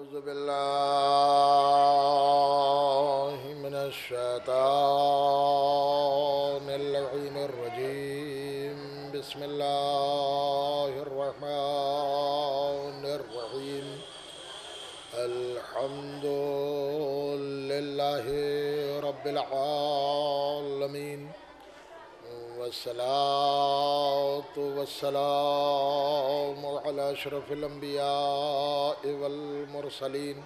أعوذ بالله من الشيطان اللعين الرجيم بسم الله الرحمن الرحيم الحمد لله رب العالمين والصلاة والسلام على أشرف الأنبياء والمرسلين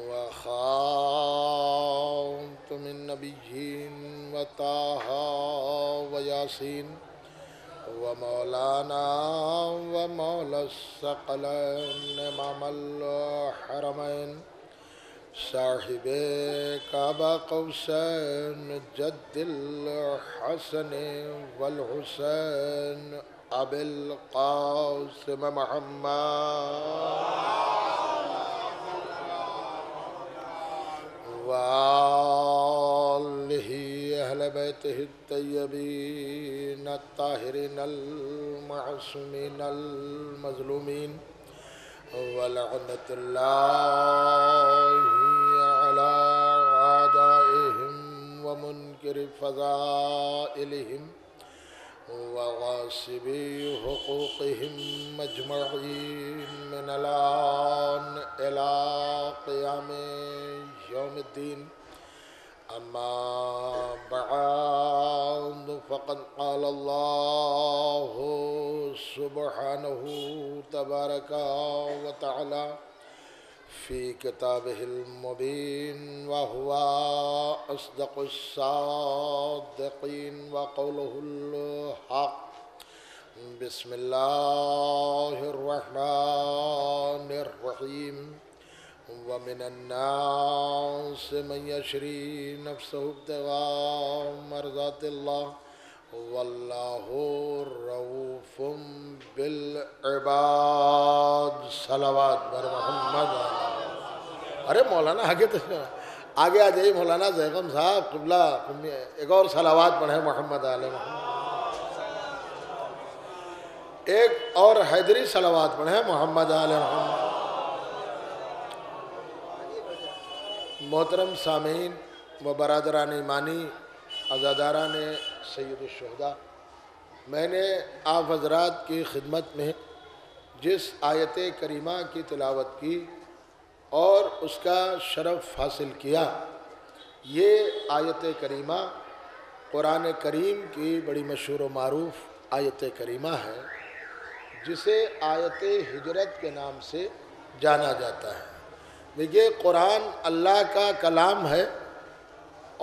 وخاتم النبيين وطه وياسين ومولانا ومولى الثقلين إمام الحرمين صاحب کعبہ قوسین جد الحسن والحسین ابی القاسم محمد وآلہ اہل بیتہ الطیبین الطاہرین المعصومین المظلومین ولعنت اللہ على أعدائهم ومنكر فضائلهم وغاصبي حقوقهم مجمعين من الآن إلى قيام يوم الدين أما بعد فقد قال الله سبحانه تبارك وتعالى في كتابه المبين وهو أصدق الصادقين وقوله الحق بسم الله الرحمن الرحيم ومن الناس من يشري نفسه ابتغاء مرضات الله والله رؤوف بالعباد صلوات بر محمد ارے مولانا آگے آ جائیے مولانا زیغم صاحب قبلہ ایک اور صلوات پڑھیں محمد علیہ محمد ایک اور حیدری صلوات پڑھیں محمد علیہ محمد محترم سامعین و برادران ایمانی عزاداران سید الشہداء میں نے آپ حضرات کی خدمت میں جس آیت کریمہ کی تلاوت کی اور اس کا شرف حاصل کیا یہ آیت کریمہ قرآن کریم کی بڑی مشہور و معروف آیت کریمہ ہے جسے آیت ہجرت کے نام سے جانا جاتا ہے۔ دیکھیے قرآن اللہ کا کلام ہے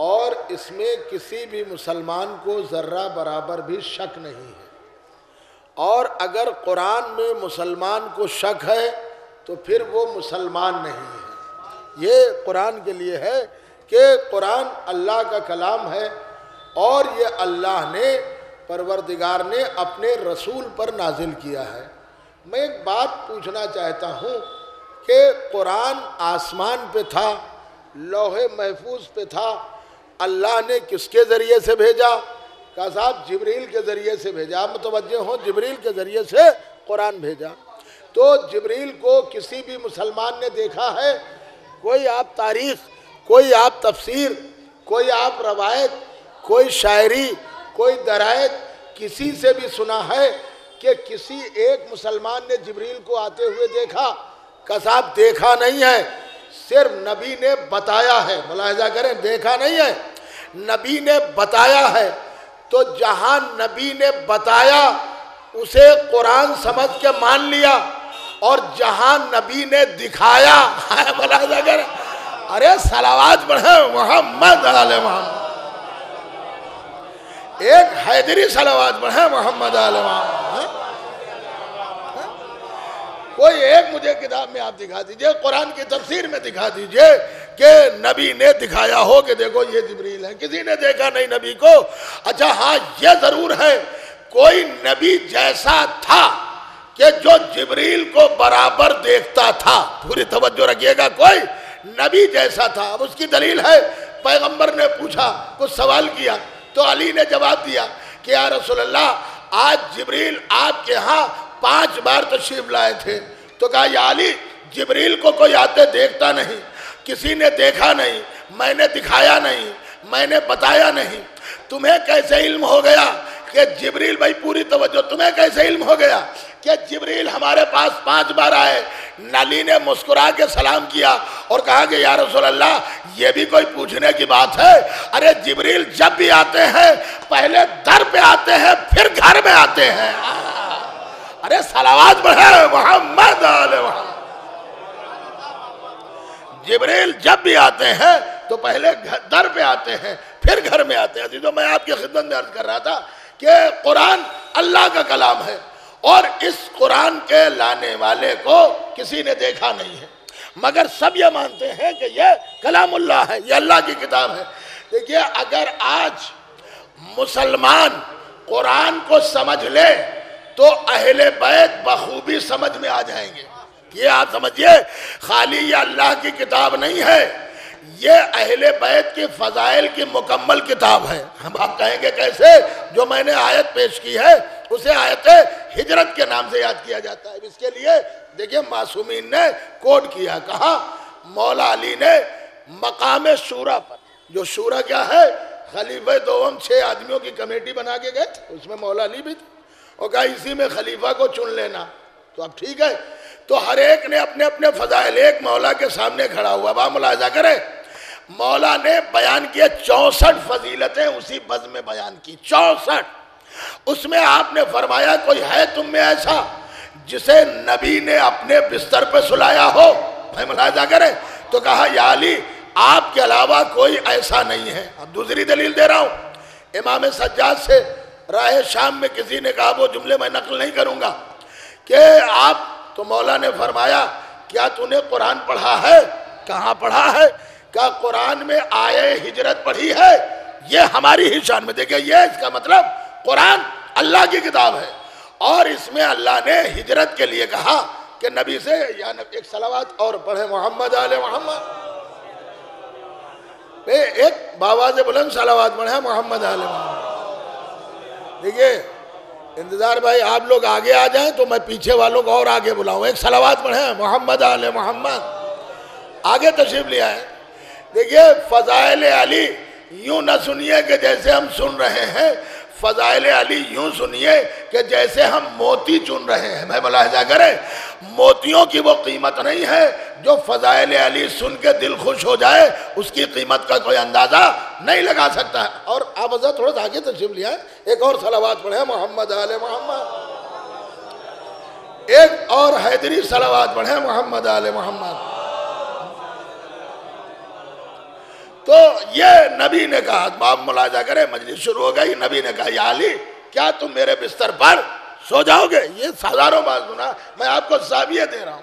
اور اس میں کسی بھی مسلمان کو ذرہ برابر بھی شک نہیں ہے، اور اگر قرآن میں مسلمان کو شک ہے تو پھر وہ مسلمان نہیں ہے۔ یہ قرآن کے لیے ہے کہ قرآن اللہ کا کلام ہے اور یہ اللہ نے پروردگار نے اپنے رسول پر نازل کیا ہے۔ میں ایک بات پوچھنا چاہتا ہوں کہ قرآن آسمان پہ تھا، لوح محفوظ پہ تھا، اللہ نے کس کے ذریعے سے بھیجا؟ کہا صاحب جبریل کے ذریعے سے بھیجا، متوجہ ہوں، جبریل کے ذریعے سے قرآن بھیجا۔ تو جبریل کو کسی بھی مسلمان نے دیکھا ہے؟ کوئی آپ تاریخ، کوئی آپ تفسیر، کوئی آپ روایت، کوئی شاعری، کوئی درائت کسی سے بھی سنا ہے کہ کسی ایک مسلمان نے جبریل کو آتے ہوئے دیکھا؟ کہ صاحب دیکھا نہیں ہے، صرف نبی نے بتایا ہے۔ ملاحظہ کریں، دیکھا نہیں ہے، نبی نے بتایا ہے۔ تو جہاں نبی نے بتایا اسے قرآن سمجھ کے مان لیا، اور جہاں نبی نے دکھایا ملاحظہ کریں، ارے صلوات پڑھیں محمد علیہ محمد، ایک حیدری صلوات پڑھیں محمد علیہ محمد۔ کوئی ایک مجھے کتاب میں آپ دکھا دیجئے، قرآن کی تفسیر میں دکھا دیجئے کہ نبی نے دکھایا ہو کہ دیکھو یہ جبریل ہے۔ کسی نے دیکھا نہیں نبی کو۔ اچھا ہاں یہ ضرور ہے کوئی نبی جیسا تھا کہ جو جبریل کو برابر دیکھتا تھا۔ پوری توجہ رکھیے گا، کوئی نبی جیسا تھا۔ اب اس کی دلیل ہے، پیغمبر نے پوچھا، کچھ سوال کیا تو علی نے جواب دیا کہ یا رسول اللہ آج جبریل آپ کے ہاں 5 بار تشریف لائے تھے۔ تو کہا یا علی جبریل کو کوئی آتے دیکھتا نہیں، کسی نے دیکھا نہیں، میں نے دکھایا نہیں، میں نے بتایا نہیں، تمہیں کیسے علم ہو گیا کہ جبریل، بھائی پوری توجہ، تمہیں کیسے علم ہو گیا کہ جبریل ہمارے پاس 5 بار آئے؟ علی نے مسکرا کے سلام کیا اور کہا کہ یا رسول اللہ یہ بھی کوئی پوچھنے کی بات ہے؟ ارے جبریل جب بھی آتے ہیں پہلے در پہ آتے ہیں پھر گھر میں آتے ہیں۔ ارے صلوات بڑھے محمد آل محمد۔ جبریل جب بھی آتے ہیں تو پہلے در پہ آتے ہیں پھر گھر میں آتے ہیں۔ عزیزو، میں آپ کی خدمت میں عرض کر رہا تھا کہ قرآن اللہ کا کلام ہے اور اس قرآن کے لانے والے کو کسی نے دیکھا نہیں ہے، مگر سب یہ مانتے ہیں کہ یہ کلام اللہ ہے، یہ اللہ کی کتاب ہے۔ دیکھیے، اگر آج مسلمان قرآن کو سمجھ لے تو اہل بیت بخوبی سمجھ میں آ جائیں گے۔ یہ آپ سمجھیے، خالی یہ اللہ کی کتاب نہیں ہے، یہ اہل بیت کی فضائل کی مکمل کتاب ہے۔ ہم آپ کہیں گے کیسے؟ جو میں نے آیت پیش کی ہے اسے آیت ہجرت کے نام سے یاد کیا جاتا ہے۔ اس کے لیے دیکھیں معصومین نے کوٹ کیا، کہا مولا علی نے مقام شورا پر، جو شورا کیا ہے؟ خلیفہ دوم 6 آدمیوں کی کمیٹی بنا کے گئے، اس میں مولا علی بھی تھے، اور کہا اسی میں خلیفہ کو چن لینا۔ تو اب ٹھیک ہے، تو ہر ایک نے اپنے اپنے فضائل ایک مولا کے سامنے کھڑا ہوا۔ اب ملاحظہ کریں، مولا نے بیان کیے 64 فضیلتیں، اسی بز میں بیان کی 64۔ اس میں آپ نے فرمایا کوئی ہے تم میں ایسا جسے نبی نے اپنے بستر پہ سلایا ہو؟ بھائی ملاحظہ کریں، تو کہا یا علی آپ کے علاوہ کوئی ایسا نہیں ہے۔ اب دوسری دلیل دے رہا ہوں، امام سجاد سے راہ شام میں کسی نے کہا، وہ جملے میں نقل نہیں کروں گا، کہ آپ، تو مولا نے فرمایا کیا تو نے قرآن پڑھا ہے؟ کہاں پڑھا ہے؟ کہا قرآن میں آیے ہجرت پڑھی ہے، یہ ہماری ہی شان میں۔ دیکھیں، یہ اس کا مطلب قرآن اللہ کی کتاب ہے، اور اس میں اللہ نے ہجرت کے لیے کہا کہ نبی سے یا نبی، ایک صلوات اور پڑھے محمد آل محمد، ایک باواز بلند صلوات پڑھے محمد آل محمد۔ دیکھیے انتظار بھائی، آپ لوگ آگے آ جائیں تو میں پیچھے والوں کو اور آگے بلاؤں، ایک صلوات پڑھیں محمد آل محمد، آگے تشریف لے آئیں۔ دیکھیے فضائل علی یوں نہ سنیے کہ جیسے ہم سن رہے ہیں، فضائل علی یوں سنیے کہ جیسے ہم موتی چن رہے ہیں۔ میں ملاحظہ کریں، موتیوں کی وہ قیمت نہیں ہے جو فضائل علی سن کے دل خوش ہو جائے، اس کی قیمت کا کوئی اندازہ نہیں لگا سکتا ہے۔ اور آپ حضرت تھوڑا سا آگے تشریف لے آئیں، ایک اور صلوات پڑھیں محمد آل محمد، ایک اور حیدری صلوات پڑھیں محمد آل محمد۔ تو یہ نبی نے کہا، آپ ملاحظہ کریں، مجلس شروع ہو گئی، نبی نے کہا یا علی کیا تم میرے بستر پر سو جاؤ گے؟ یہ ہزاروں بار سنا، میں آپ کو زاویہ دے رہا ہوں۔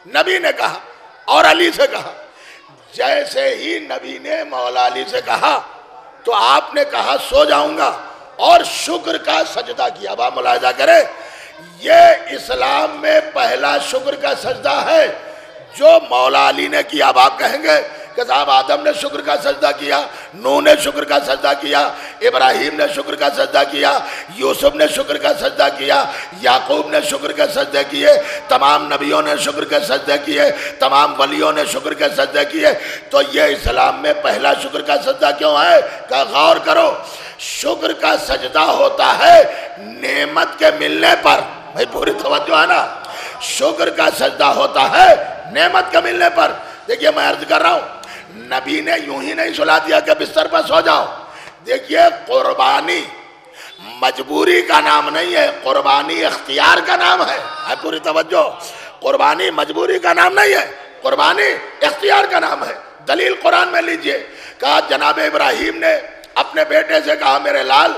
نبی نے کہا اور علی سے کہا، جیسے ہی نبی نے مولا علی سے کہا تو آپ نے کہا سو جاؤں گا، اور شکر کا سجدہ کیا۔ اب آپ ملاحظہ کریں، یہ اسلام میں پہلا شکر کا سجدہ ہے جو مولا علی نے کیا۔ اب آپ کہیں گے کہ صاحب آدم نے شکر کا سجدہ کیا، نوح نے شکر کا سجدہ کیا، ابراہیم نے شکر کا سجدہ کیا، یوسف نے شکر کا سجدہ کیا، یعقوب نے شکر کا سجدہ کیے، تمام نبیوں نے شکر کا سجدہ کیے، تمام ولیوں نے شکر کا سجدہ کیے، تو یہ اسلام میں پہلا شکر کا سجدہ کیوں ہے؟ کہ غور کرو، شکر کا سجدہ ہوتا ہے نعمت کے ملنے پر۔ بھائی پوری توجہ ہے نا، شکر کا سجدہ ہوتا ہے نعمت کے ملنے پر۔ دیکھیے میں عرض کر رہا ہوں، نبی نے یوں ہی نہیں سلا دیا کہ بستر پر سو جاؤ۔ دیکھیے قربانی مجبوری کا نام نہیں ہے، قربانی اختیار کا نام ہے۔ پوری توجہ، قربانی مجبوری کا نام نہیں ہے، قربانی اختیار کا نام ہے۔ دلیل قرآن میں لیجئے، کہا جناب ابراہیم نے اپنے بیٹے سے کہا میرے لال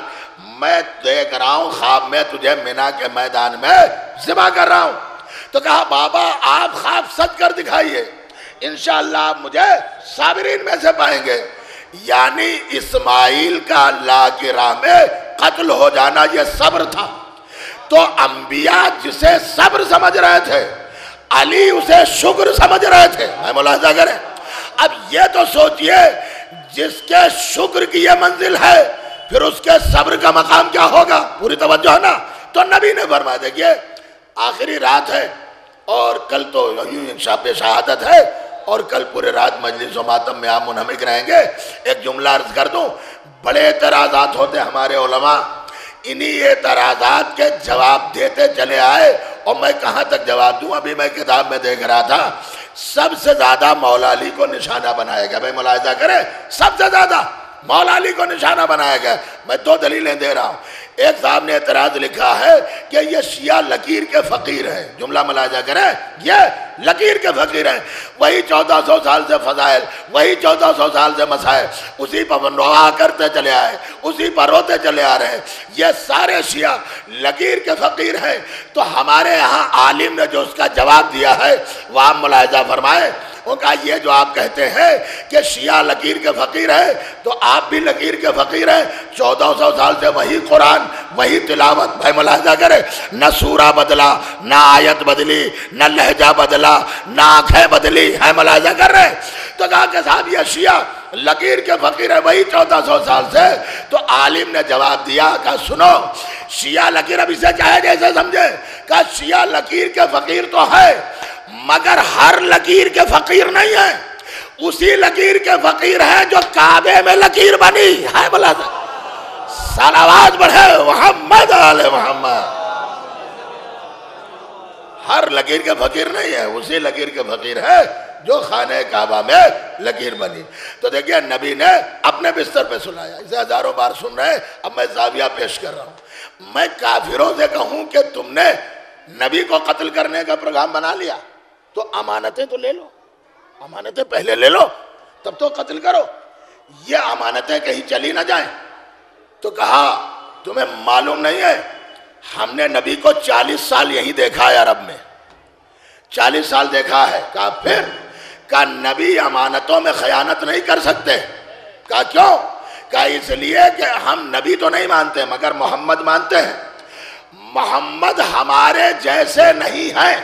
میں دیکھ رہا ہوں خواب میں تجھے مینا کے میدان میں ذبح کر رہا ہوں۔ تو کہا بابا آپ خواب سچ کر دکھائیے، انشاءاللہ آپ مجھے صابرین میں سے پائیں گے۔ یعنی اسماعیل کا اللہ کی راہ میں قتل ہو جانا یہ صبر تھا۔ تو انبیاء جسے صبر سمجھ رہے تھے، علی اسے شکر سمجھ رہے تھے۔ میں ملاحظہ کریں، اب یہ تو سوچئے جس کے شکر کی یہ منزل ہے پھر اس کے صبر کا مقام کیا ہوگا؟ پوری توجہ ہے نا۔ تو نبی نے فرمایا دیکھئے آخری رات ہے اور کل تو شب شہادت ہے اور کل پورے رات مجلس و ماتم میں آپ منہمک رہیں گے. ایک جملہ عرض کر دوں، بڑے اعتراضات ہوتے ہمارے علماء، انہی اعتراضات کے جواب دیتے چلے آئے. اور میں کہاں تک جواب دوں؟ ابھی میں کتاب میں دیکھ رہا تھا سب سے زیادہ مولا علی کو نشانہ بنایا گیا. بھائی ملاحظہ کریں، سب سے زیادہ مولا علی کو نشانہ بنایا گیا. میں دو دلیلیں دے رہا ہوں. ایک صاحب نے اعتراض لکھا ہے کہ یہ شیعہ لکیر کے فقیر ہیں. جملہ ملاحظہ کریں، یہ لکیر کے فقیر ہیں. وہی 1400 سال سے فضائل، وہی 1400 سال سے مسائل، اسی پر روا کرتے چلے آئے، اسی پر روتے چلے آ رہے ہیں. یہ سارے شیعہ لکیر کے فقیر ہیں. تو ہمارے یہاں عالم نے جو اس کا جواب دیا ہے وہ آپ ملاحظہ فرمائے. ان کا یہ جو آپ کہتے ہیں کہ شیعہ لکیر کے فقیر ہے تو آپ بھی لکیر کے فقیر ہیں. 1400 سال سے وہی قرآن، وہی تلاوت. بھائی ملاحظہ کرے، نہ سورہ بدلا، نہ آیت بدلی، نہ لہجہ بدلا، نہ آنکھیں بدلی. ہے ملاحظہ کر رہے. تو کہا کہ صاحب یہ شیعہ لکیر کے فقیر ہے وہی 1400 سال سے. تو عالم نے جواب دیا کہ سنو، شیعہ لکیر، اب اسے چاہے جیسے سمجھے، کہ شیعہ لکیر کے فقیر تو ہے مگر ہر لکیر کے فقیر نہیں ہے. اسی لکیر کے فقیر ہے جو کعبے میں لکیر بنی. ہے بلا صلوات بڑھے محمد آل محمد. ہر لکیر کے فقیر نہیں ہے، اسی لکیر کے فقیر ہے جو خانہ کعبہ میں لکیر بنی. تو دیکھیں نبی نے اپنے بستر پہ سنایا، اسے ہزاروں بار سن رہے ہیں. اب میں زاویہ پیش کر رہا ہوں. میں کافروں سے کہوں کہ تم نے نبی کو قتل کرنے کا پروگرام بنا لیا تو امانتیں تو لے لو، امانتیں پہلے لے لو تب تو قتل کرو. یہ امانتیں کہیں چلی نہ جائیں. تو کہا تمہیں معلوم نہیں ہے ہم نے نبی کو 40 سال یہی دیکھا ہے عرب میں، 40 سال دیکھا ہے. کہا پھر؟ کہا نبی امانتوں میں خیانت نہیں کر سکتے. کہا کیوں؟ کہا اس لیے کہ ہم نبی تو نہیں مانتے مگر محمد مانتے ہیں. محمد ہمارے جیسے نہیں ہیں.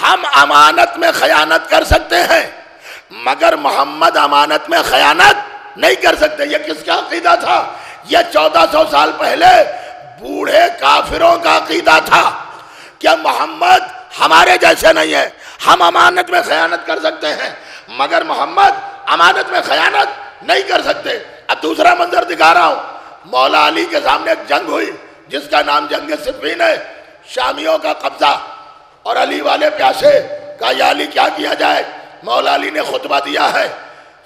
ہم امانت میں خیانت کر سکتے ہیں مگر محمد امانت میں خیانت نہیں کر سکتے. یہ کس کا عقیدہ تھا؟ یہ 1400 سال پہلے بوڑھے کافروں کا عقیدہ تھا کہ محمد ہمارے جیسے نہیں ہے، ہم امانت میں خیانت کر سکتے ہیں مگر محمد امانت میں خیانت نہیں کر سکتے. اب دوسرا منظر دکھا رہا ہوں. مولا علی کے سامنے ایک جنگ ہوئی جس کا نام جنگ صفین ہے. شامیوں کا قبضہ اور علی والے پیاسے. کہا یا علی کیا کیا جائے؟ مولا علی نے خطبہ دیا ہے،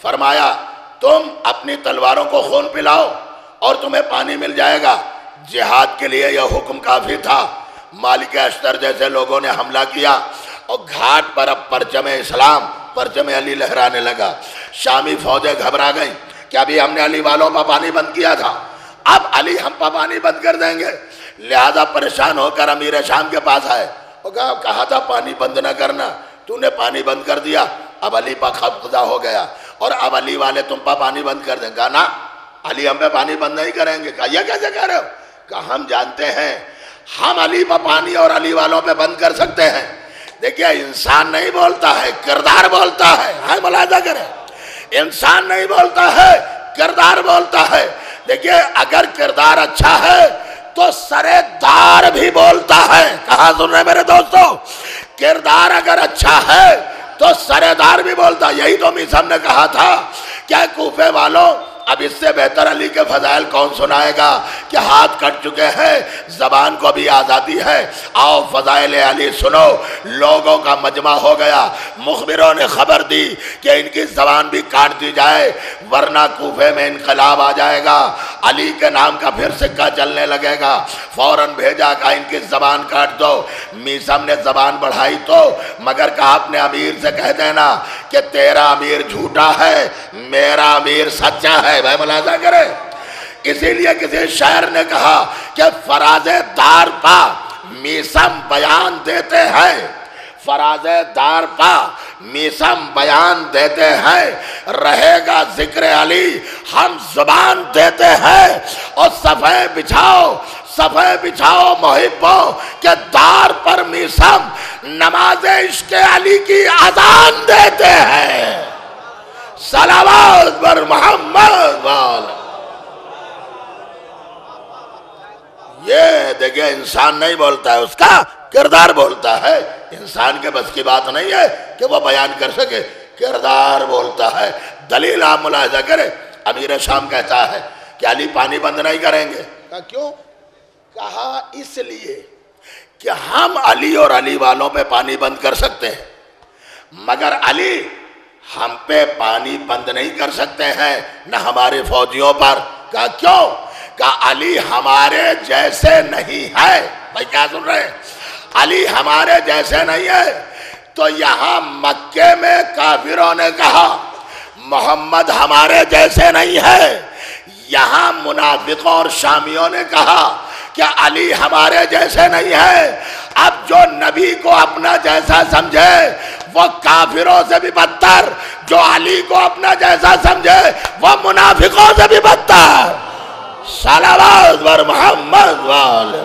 فرمایا تم اپنی تلواروں کو خون پلاؤ اور تمہیں پانی مل جائے گا. جہاد کے لیے یہ حکم کافی تھا. مالک اشتر جیسے لوگوں نے حملہ کیا اور گھاٹ پر اب پرچم اسلام، پرچم علی لہرانے لگا. شامی فوجیں گھبرا گئیں کہ ابھی ہم نے علی والوں پر پانی بند کیا تھا، اب علی ہم پر پانی بند کر دیں گے. لہذا پریشان ہو کر امیر شام کے پاس آئے اور کہا تھا پانی بند نہ کرنا، تو نے پانی بند کر دیا، اب علی پر قبضہ ہو گیا اور اب علی والے تم پر پانی بند کر دیں. کہا نا علی ہم پہ پانی بند نہیں کریں گے. کہا یہ کیسے کہہ رہے ہو؟ کہا ہم جانتے ہیں ہم علی پر پانی اور علی والوں پہ بند کر سکتے ہیں. دیکھیے انسان نہیں بولتا ہے، کردار بولتا ہے. ہاں ملاحظہ کریں، انسان نہیں بولتا ہے، کردار بولتا ہے. دیکھیے اگر کردار اچھا ہے تو سردار بھی بولتا ہے. کہاں سن رہے میرے دوستو؟ کردار اگر اچھا ہے تو سردار بھی بولتا. یہی تو میثم نے کہا تھا کیا کوفے والوں اب اس سے بہتر علی کے فضائل کون سنائے گا کہ ہاتھ کٹ چکے ہیں، زبان کو بھی آزادی ہے. آؤ فضائل علی سنو. لوگوں کا مجمع ہو گیا. مخبروں نے خبر دی کہ ان کی زبان بھی کاٹ دی جائے ورنہ کوفے میں انقلاب آ جائے گا، علی کے نام کا پھر سکہ چلنے لگے گا. فوراً بھیجا کہ ان کی زبان کاٹ دو. میثم نے زبان بڑھائی تو مگر کہا اپنے امیر سے کہہ دینا کہ تیرا امیر جھوٹا ہے، میرا امیر سچا ہے. بھائی ملاحظہ کرے. اسی لیے کسی شاعر نے کہا کہ فراز دار پا میثم بیان دیتے ہیں، فراز دار پا میثم بیان دیتے ہیں، رہے گا ذکر علی ہم زبان دیتے ہیں. اور صفحے بچھاؤ، صفحے بچھاؤ محبوں کے دار پر میثم نماز عشق علی کی اذان دیتے ہیں. صلوات بر محمد والا. یہ دیکھیں انسان نہیں بولتا ہے، اس کا کردار بولتا ہے، انسان کے بس کی بات نہیں ہے کہ وہ بیان کر سکے، کردار بولتا ہے۔ دلیل آپ ملاحظہ کریں، امیر شام کہتا ہے کہ علی پانی بند نہیں کریں گے۔ کہا کیوں؟ کہا اس لیے کہ ہم علی اور علی والوں پہ پانی بند کر سکتے ہیں، مگر علی ہم پہ پانی بند نہیں کر سکتے ہیں، نہ ہمارے فوجیوں پر۔ کہا کیوں؟ کہا علی ہمارے جیسے نہیں ہے۔ بھائی کیا سن رہے ہیں؟ علی ہمارے جیسے نہیں ہے۔ تو یہاں مکے میں کافروں نے کہا محمد ہمارے جیسے نہیں ہے، یہاں منافقوں اور شامیوں نے کہا کہ علی ہمارے جیسے نہیں ہے۔ اب جو نبی کو اپنا جیسا سمجھے وہ کافروں سے بھی بدتر، جو علی کو اپنا جیسا سمجھے وہ منافقوں سے بھی بدتر۔ صلوات بر محمد والے۔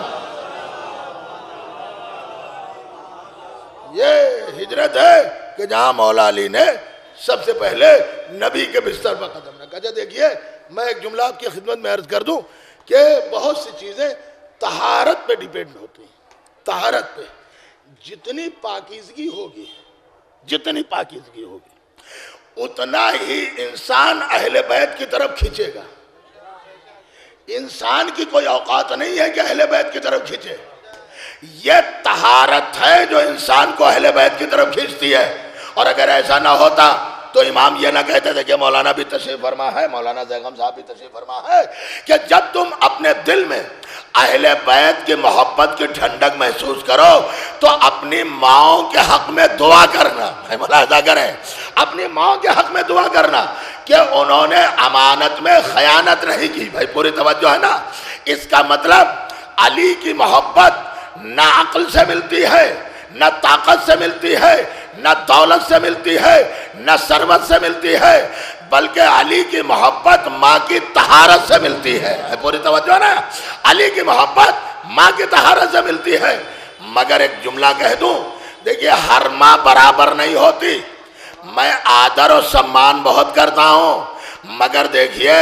یہ ہجرت ہے کہ جہاں مولا علی نے سب سے پہلے نبی کے بستر پر قدم رکھا۔ اچھا دیکھیے، میں ایک جملہ آپ کی خدمت میں عرض کر دوں کہ بہت سی چیزیں طہارت پہ ڈیپینڈ ہوتی ہیں۔ طہارت پہ جتنی پاکیزگی ہوگی اتنا ہی انسان اہل بیت کی طرف کھینچے گا۔ انسان کی کوئی اوقات نہیں ہے کہ اہل بیت کی طرف کھینچے، یہ طہارت ہے جو انسان کو اہل بیت کی طرف کھینچتی ہے۔ اور اگر ایسا نہ ہوتا تو امام یہ نہ کہتے تھے کہ مولانا بھی تشریف فرما ہے، مولانا زیغم صاحب بھی تشریف فرما ہے، کہ جب تم اپنے دل میں اہل بیت کی محبت کی ٹھنڈک محسوس کرو تو اپنی ماؤں کے حق میں دعا کرنا۔ ملاحظہ کریں، اپنی ماؤں کے حق میں دعا کرنا کہ انہوں نے امانت میں خیانت نہیں کی۔ بھائی پوری توجہ ہے نا؟ اس کا مطلب علی کی محبت نہ عقل سے ملتی ہے، نہ طاقت سے ملتی ہے، نہ دولت سے ملتی ہے، نہ ثروت سے ملتی ہے، بلکہ علی کی محبت ماں کی طہارت سے ملتی ہے۔ پوری توجہ نا؟ علی کی محبت ماں کی طہارت سے ملتی ہے۔ مگر ایک جملہ کہہ دوں، دیکھیے ہر ماں برابر نہیں ہوتی۔ میں آدر و سمان بہت کرتا ہوں، مگر دیکھیے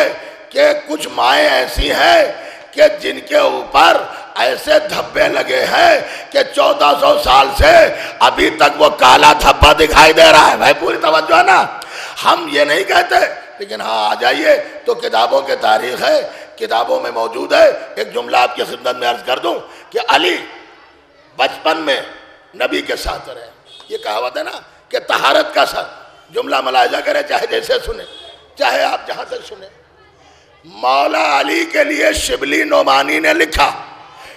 کہ کچھ مائیں ایسی ہیں کہ جن کے اوپر ایسے دھبے لگے ہیں کہ 1400 سال سے ابھی تک وہ کالا دھبا دکھائی دے رہا ہے۔ بھائی پوری توجہ ہے نا؟ ہم یہ نہیں کہتے، لیکن ہاں آ جائیے تو کتابوں کے تاریخ ہے، کتابوں میں موجود ہے۔ ایک جملہ آپ کی خدمت میں عرض کر دوں کہ علی بچپن میں نبی کے ساتھ رہے۔ یہ کہاوت ہے نا کہ طہارت کا سر، جملہ ملاحظہ کرے، چاہے جیسے سنیں، چاہے آپ جہاں تک سنیں۔ مولا علی کے لیے شبلی نعمانی نے لکھا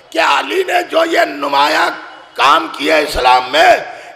کہ علی نے جو یہ نمایاں کام کیا اسلام میں،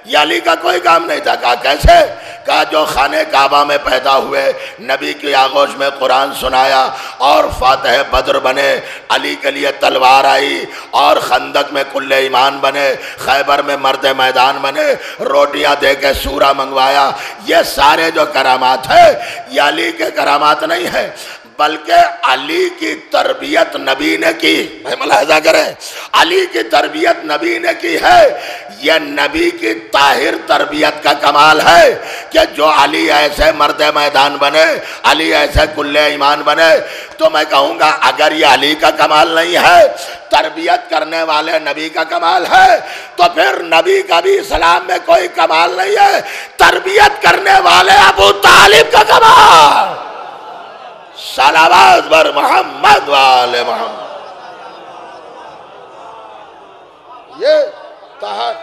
یہ علی کا کوئی کام نہیں تھا۔ کہا کیسے؟ کہا جو خانہ کعبہ میں پیدا ہوئے، نبی کی آغوش میں قرآن سنایا اور فاتح بدر بنے، علی کے لیے تلوار آئی، اور خندق میں کل ایمان بنے، خیبر میں مرد میدان بنے، روٹیاں دے کے سورہ منگوایا۔ یہ سارے جو کرامات ہیں یہ علی کے کرامات نہیں ہیں، بلکہ علی کی تربیت نبی نے کی۔ بھائی ملاحظہ کریں، علی کی تربیت نبی نے کی ہے۔ یہ نبی کی طاہر تربیت کا کمال ہے کہ جو علی ایسے مرد میدان بنے، علی ایسے کل ایمان بنے۔ تو میں کہوں گا اگر یہ علی کا کمال نہیں ہے، تربیت کرنے والے نبی کا کمال ہے، تو پھر نبی کا بھی اسلام میں کوئی کمال نہیں ہے، تربیت کرنے والے ابو طالب کا کمال۔ صلوات بر محمد وآل محمد۔ یہ طہارت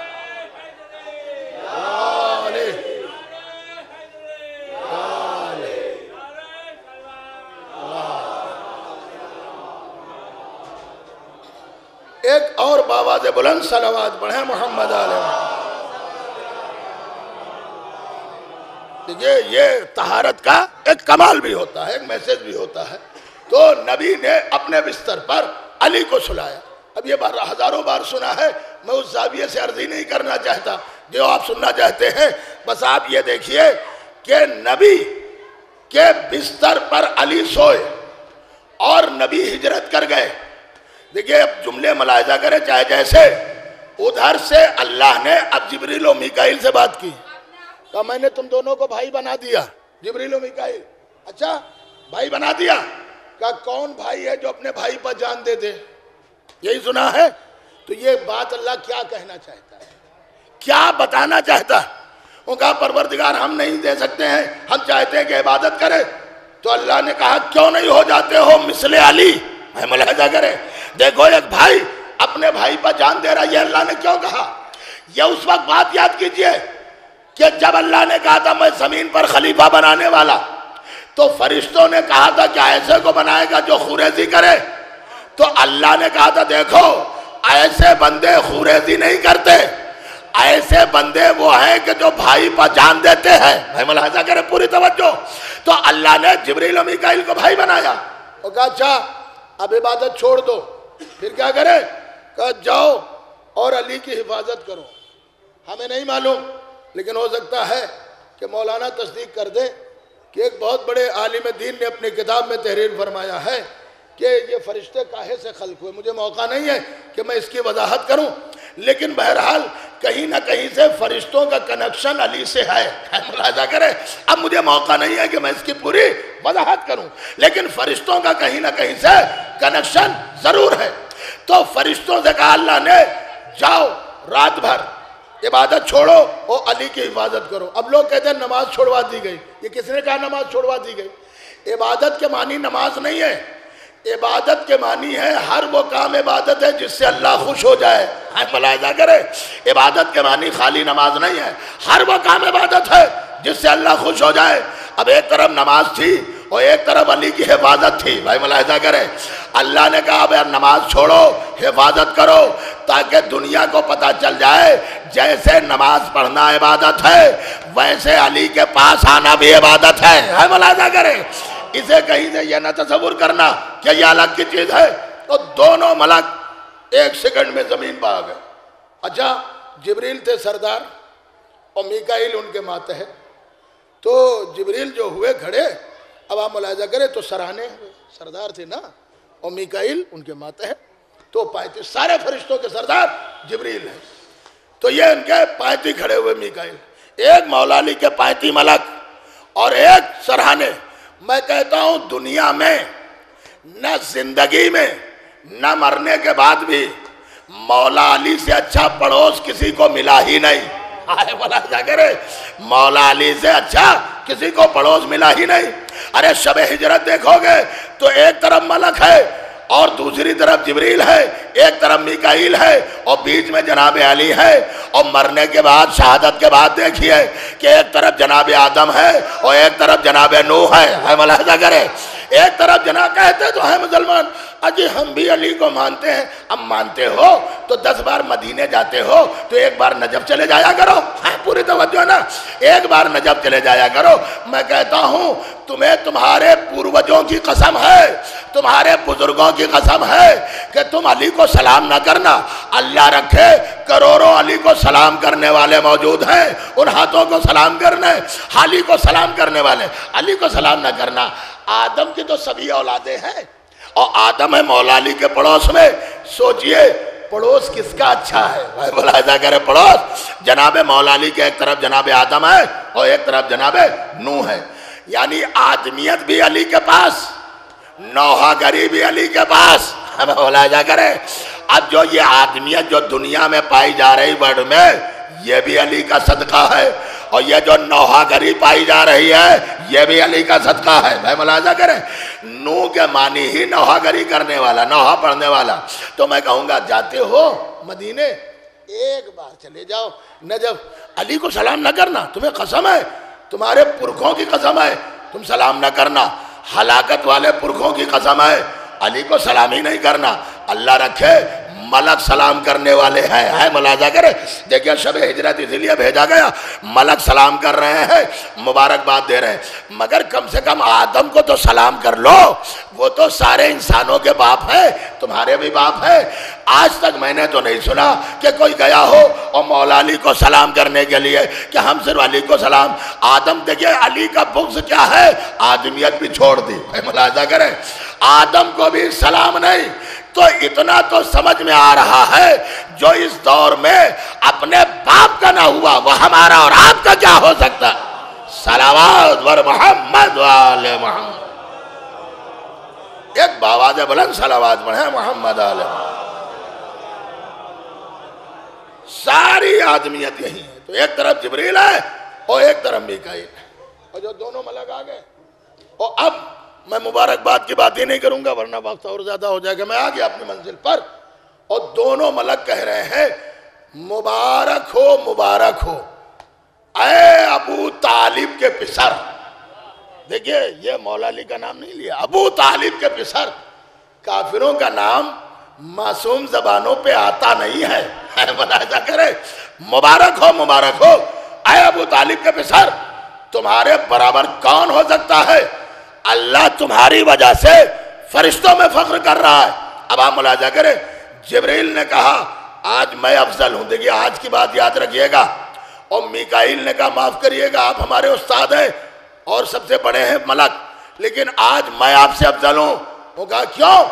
ایک اور باواز بلند صلوات پڑھیں محمد علیہ وسلم۔ یہ طہارت کا ایک کمال بھی ہوتا ہے، ایک میسج بھی ہوتا ہے۔ تو نبی نے اپنے بستر پر علی کو سلایا۔ اب یہ ہزاروں بار سنا ہے، میں اس زاویے سے عرض ہی نہیں کرنا چاہتا جو آپ سننا چاہتے ہیں۔ بس آپ یہ دیکھیے کہ نبی کے بستر پر علی سوئے اور نبی ہجرت کر گئے۔ دیکھیے اب جملے ملاحظہ کریں، چاہے جیسے ادھر سے اللہ نے اب جبریل و میکائیل سے بات کی، کہا میں نے تم دونوں کو بھائی بنا دیا، جبریل و میکائیل۔ اچھا بھائی بنا دیا؟ کہا کون بھائی ہے جو اپنے بھائی پر جان دے دے؟ یہی سنا ہے تو یہ بات اللہ کیا کہنا چاہتا ہے، کیا بتانا چاہتا ہے؟ ان کا پروردگار ہم نہیں دے سکتے ہیں، ہم چاہتے ہیں کہ عبادت کرے، تو اللہ نے کہا کیوں نہیں ہو جاتے ہو مثل علی؟ میں ملاحظہ کرے، دیکھو ایک بھائی اپنے بھائی پر جان دے رہا، یہ اللہ نے کیوں کہا؟ یہ اس وقت بات یاد کیجئے کہ جب اللہ نے کہا تھا میں زمین پر خلیفہ بنانے والا، تو فرشتوں نے کہا تھا کہ ایسے کو بنائے گا جو خوریزی کرے، تو اللہ نے کہا تھا دیکھو ایسے بندے خوریزی نہیں کرتے، ایسے بندے وہ ہیں کہ جو بھائی پر جان دیتے ہیں۔ بھائی ملاحظہ کرے پوری توجہ، تو اللہ نے جبریل و میکائیل کو بھائی بنایا اور کہا اچھا اب عبادت چھوڑ دو، پھر کیا کرے؟ کہا جاؤ اور علی کی حفاظت کرو۔ ہمیں نہیں معلوم، لیکن ہو سکتا ہے کہ مولانا تصدیق کر دے کہ ایک بہت بڑے عالم دین نے اپنی کتاب میں تحریر فرمایا ہے کہ یہ فرشتے کاہے سے خلق ہوئے۔ مجھے موقع نہیں ہے کہ میں اس کی وضاحت کروں، لیکن بہرحال کہیں نہ کہیں سے فرشتوں کا کنیکشن علی سے ہے، ملاحظہ کرے۔ اب مجھے موقع نہیں ہے کہ میں اس کی پوری وضاحت کروں، لیکن فرشتوں کا کہیں نہ کہیں سے کنیکشن ضرور ہے۔ تو فرشتوں سے کہا اللہ نے جاؤ رات بھر عبادت چھوڑو اور علی کی حفاظت کرو۔ اب لوگ کہتے ہیں نماز چھوڑوا دی گئی، یہ کس نے کہا نماز چھوڑوا دی گئی؟ عبادت کے معنی نماز نہیں ہے، عبادت کے معنی ہے ہر وہ کام عبادت ہے جس سے اللہ خوش ہو جائے۔ ملاحظہ کرے، عبادت کے معنی خالی نماز نہیں ہے، ہر وہ کام عبادت ہے جس سے اللہ خوش ہو جائے۔ اب ایک طرف نماز تھی اور ایک طرف علی کی حفاظت تھی۔ بھائی ملاحظہ کرے، اللہ نے کہا اب نماز چھوڑو حفاظت کرو، تاکہ دنیا کو پتہ چل جائے جیسے نماز پڑھنا عبادت ہے ویسے علی کے پاس آنا بھی عبادت ہے۔ بھائی ملاحظہ کرے، اسے کہیں سے یہ نہ تصور کرنا کہ یہ الگ کی چیز ہے۔ تو دونوں ملک ایک سیکنڈ میں زمین پہ آ گئے۔ اچھا جبریل تھے سردار اور میکائیل ان کے ماتحت، تو جبریل جو ہوئے کھڑے، اب آپ ملاحظہ کریں تو سرانے سردار تھے نا، اور میکائیل ان کے ماتحت، تو پائتی سارے فرشتوں کے سردار جبریل ہیں، تو یہ ان کے پائتی کھڑے ہوئے میکائیل، ایک مولا علی کے پائتی ملک اور ایک سرہانے۔ میں کہتا ہوں دنیا میں نہ زندگی میں نہ مرنے کے بعد بھی مولا علی سے اچھا پڑوس کسی کو ملا ہی نہیں۔ ملاحظہ کرے، مولا علی سے اچھا کسی کو پڑوس ملا ہی نہیں۔ ارے شب ہجرت دیکھو گے تو ایک طرف ملک ہے اور دوسری طرف جبریل ہے، ایک طرف میکائیل ہے اور بیچ میں جناب علی ہے، اور مرنے کے بعد شہادت کے بعد دیکھیے کہ ایک طرف جناب آدم ہے اور ایک طرف جناب نوح ہے۔ ملاحظہ کرے، ایک طرف جناب کہتے تو ہیں مسلمان اجی ہم بھی علی کو مانتے ہیں، اب مانتے ہو تو 10 بار مدینے جاتے ہو تو ایک بار نجف چلے جایا کرو، پوری توجہ نا، ایک بار نجف چلے جایا کرو۔ میں کہتا ہوں تمہیں تمہارے پوروجوں کی قسم ہے، تمہارے بزرگوں کی قسم ہے کہ تم علی کو سلام نہ کرنا، اللہ رکھے کروڑوں علی کو سلام کرنے والے موجود ہیں، ان ہاتھوں کو سلام کرنے، علی کو سلام کرنے والے، علی کو سلام نہ کرنا۔ آدم کی تو سبھی اولادیں ہیں اور آدم ہے مولا علی کے پڑوس میں، سوچئے پڑوس کس کا اچھا ہے؟ بھائی ملاحظہ کرے، پڑوس جناب مولا علی کے ایک طرف جناب آدم ہے اور ایک طرف جناب نوح ہے، یعنی آدمیت بھی علی کے پاس، نوحہ گری بھی علی کے پاس۔ ملاحظہ کرے، اب جو یہ آدمیت جو دنیا میں پائی جا رہی ورڈ میں، یہ بھی علی کا صدقہ ہے، اور یہ جو نوحہ گری پائی جا رہی ہے یہ بھی علی کا صدقہ ہے۔ بھائی ملاحظہ کریں، نو کے معنی ہی نوحہ گری کرنے والا، نوحہ پڑھنے والا۔ تو میں کہوں گا جاتے ہو مدینے ایک بار چلے جاؤ نجف، علی کو سلام نہ کرنا، تمہیں قسم ہے، تمہارے پرکھوں کی قسم ہے، تم سلام نہ کرنا، ہلاکت والے پرکھوں کی قسم ہے، علی کو سلام ہی نہیں کرنا۔ اللہ رکھے ملک سلام کرنے والے ہیں، ملاحظہ کرے، دیکھیں شب ہجرت اس لیے بھیجا گیا، ملک سلام کر رہے ہیں، مبارکباد دے رہے ہیں، مگر کم سے کم آدم کو تو سلام کر لو، وہ تو سارے انسانوں کے باپ ہے، تمہارے بھی باپ ہے۔ آج تک میں نے تو نہیں سنا کہ کوئی گیا ہو اور مولا علی کو سلام کرنے کے لیے کہ ہم صرف علی کو سلام۔ آدم دیکھیں علی کا بغض کیا ہے، آدمیت بھی چھوڑ دی۔ ملاحظہ کریں، آدم کو بھی سلام نہیں، تو اتنا تو سمجھ میں آ رہا ہے جو اس دور میں اپنے باپ کا نہ ہوا وہ ہمارا اور آپ کا کیا ہو سکتا؟ صلوات ور محمد وآل محمد، ایک باواز بلند صلوات پڑھیں محمد آل۔ ساری آدمیت یہی ہے. تو ایک طرف جبریل ہے اور ایک طرف میکائیل ہے، اور جو دونوں ملک آ گئے. اور اب میں مبارکباد کی بات ہی نہیں کروں گا ورنہ وقت اور زیادہ ہو جائے گا. میں آ گیا اپنی منزل پر اور دونوں ملک کہہ رہے ہیں مبارک ہو مبارک ہو اے ابو طالب کے پسر. دیکھیے یہ مولا علی کا نام نہیں لیا، ابو طالب کے پسر. کافروں کا نام معصوم زبانوں پہ آتا نہیں ہے. ملاحظہ کرے، مبارک ہو اے ابو طالب کے پسر. تمہارے برابر کون ہو سکتا ہے؟ اللہ تمہاری وجہ سے فرشتوں میں فخر کر رہا ہے. اب آپ ملاحظہ کریں، جبریل نے کہا آج میں افضل ہوں. دیکھیے آج کی بات یاد رکھیے گا. اور میکائیل نے کہا معاف کریے گا آپ ہمارے استاد ہیں اور سب سے بڑے ہیں ملک، لیکن آج میں آپ سے افضل ہوں. وہ کہا کیوں؟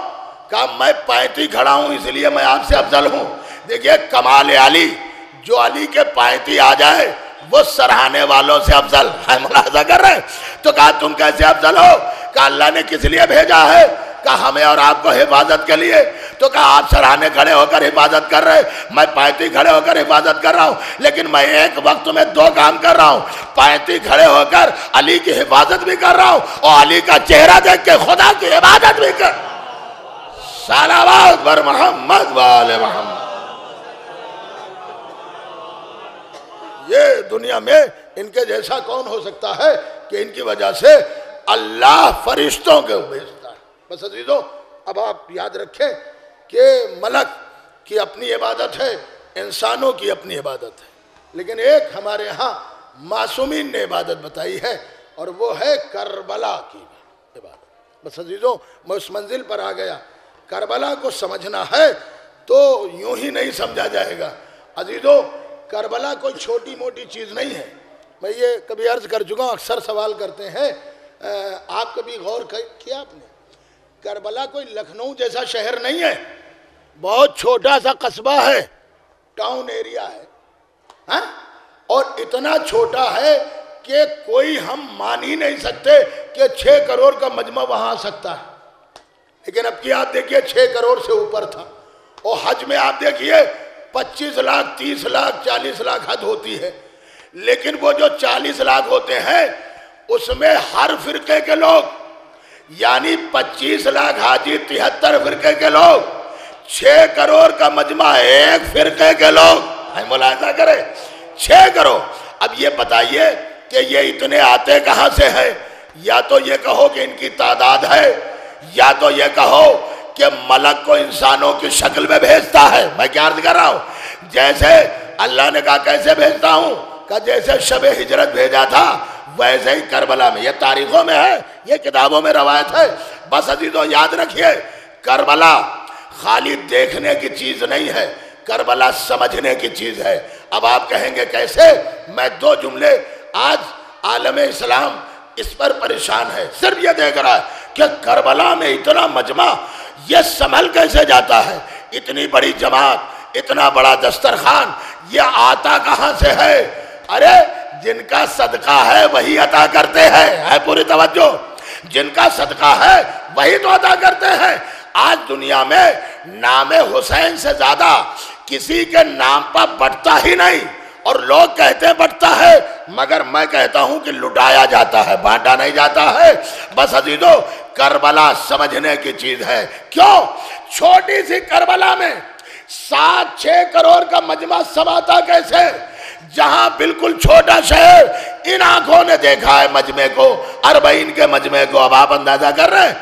کہا میں پائنتی کھڑا ہوں اس لیے میں آپ سے افضل ہوں. دیکھیے کمال علی، جو علی کے پائنتی آ جائے وہ سراہنے والوں سے افضل ہے. ملاحظہ کر رہے ہیں. تو کہا تم کیسے افضل ہو؟ کہا اللہ نے کس لیے بھیجا ہے؟ کہا ہمیں اور آپ کو حفاظت کے لیے. تو کہا آپ سراہنے کھڑے ہو کر حفاظت کر رہے، میں پائنتی کھڑے ہو کر حفاظت کر رہا ہوں، لیکن میں ایک وقت میں دو کام کر رہا ہوں. پائنتی کھڑے ہو کر علی کی حفاظت بھی کر رہا ہوں اور علی کا چہرہ دیکھ کے خدا کی عبادت بھی کر. صلوات بر محمد وآل محمد. یہ دنیا میں ان کے جیسا کون ہو سکتا ہے کہ ان کی وجہ سے اللہ فرشتوں کے بھیجتا ہے. بس عزیزو اب آپ یاد رکھیں کہ ملک کی اپنی عبادت ہے، انسانوں کی اپنی عبادت ہے، لیکن ایک ہمارے ہاں معصومین نے عبادت بتائی ہے اور وہ ہے کربلا کی عبادت. بس عزیزو میں اس منزل پر آ گیا. کربلا کو سمجھنا ہے تو یوں ہی نہیں سمجھا جائے گا. عزیزو کربلا کوئی چھوٹی موٹی چیز نہیں ہے. میں یہ کبھی عرض کر چکا ہوں، اکثر سوال کرتے ہیں آپ کبھی غور کیا آپ نے؟ کربلا کوئی لکھنؤ جیسا شہر نہیں ہے، بہت چھوٹا سا قصبہ ہے، ٹاؤن ایریا ہے ہاں؟ اور اتنا چھوٹا ہے کہ کوئی ہم مان ہی نہیں سکتے کہ 6 کروڑ کا مجمع وہاں آ سکتا ہے. لیکن اب کی آپ دیکھیے 6 کروڑ سے اوپر تھا. اور حج میں آپ دیکھیے 25 لاکھ 30 لاکھ 40 لاکھ حد ہوتی ہے. لیکن وہ جو 40 لاکھ ہوتے ہیں اس میں ہر فرقے کے لوگ، یعنی 25 لاکھ حاجی 73 فرقے کے لوگ، 6 کروڑ کا مجمع ایک فرقے کے لوگ. ملاحظہ کریں 6 کروڑ. اب یہ بتائیے کہ یہ اتنے آتے کہاں سے ہیں؟ یا تو یہ کہو کہ ان کی تعداد ہے، یا تو یہ کہو کہ ملک کو انسانوں کی شکل میں بھیجتا ہے. میں کیا عرض کر رہا ہوں؟ جیسے اللہ نے کہا کیسے بھیجتا ہوں، کہ جیسے شب ہجرت بھیجا تھا ویسے ہی کربلا میں. یہ تاریخوں میں ہے، یہ کتابوں میں روایت ہے. بس عزیزو یاد رکھیے کربلا خالی دیکھنے کی چیز نہیں ہے، کربلا سمجھنے کی چیز ہے. اب آپ کہیں گے کیسے؟ میں 2 جملے. آج عالم اسلام اس پر پریشان ہے، صرف یہ دیکھ رہا ہے کہ کربلا میں اتنا مجمع یہ سنبھل کیسے جاتا ہے، اتنی بڑی جماعت، اتنا بڑا دسترخوان، یہ آتا کہاں سے ہے؟ ارے جن کا صدقہ ہے وہی عطا کرتے ہیں. ہے پوری توجہ؟ جن کا صدقہ ہے وہی تو عطا کرتے ہیں. آج دنیا میں نام حسین سے زیادہ کسی کے نام پر بٹتا ہی نہیں، اور لوگ کہتے ہیں بٹتا ہے، مگر میں کہتا ہوں کہ لٹایا جاتا ہے، بانٹا نہیں جاتا ہے. بس عزیزو کربلا سمجھنے کی چیز ہے. کیوں؟ چھوٹی سی کربلا میں 7-6 کروڑ کا مجمع سماتا کیسے؟ جہاں بالکل چھوٹا شہر، ان آنکھوں نے دیکھا ہے مجمع کو، 40 کے مجمع کو. اب آپ اندازہ کر رہے ہیں.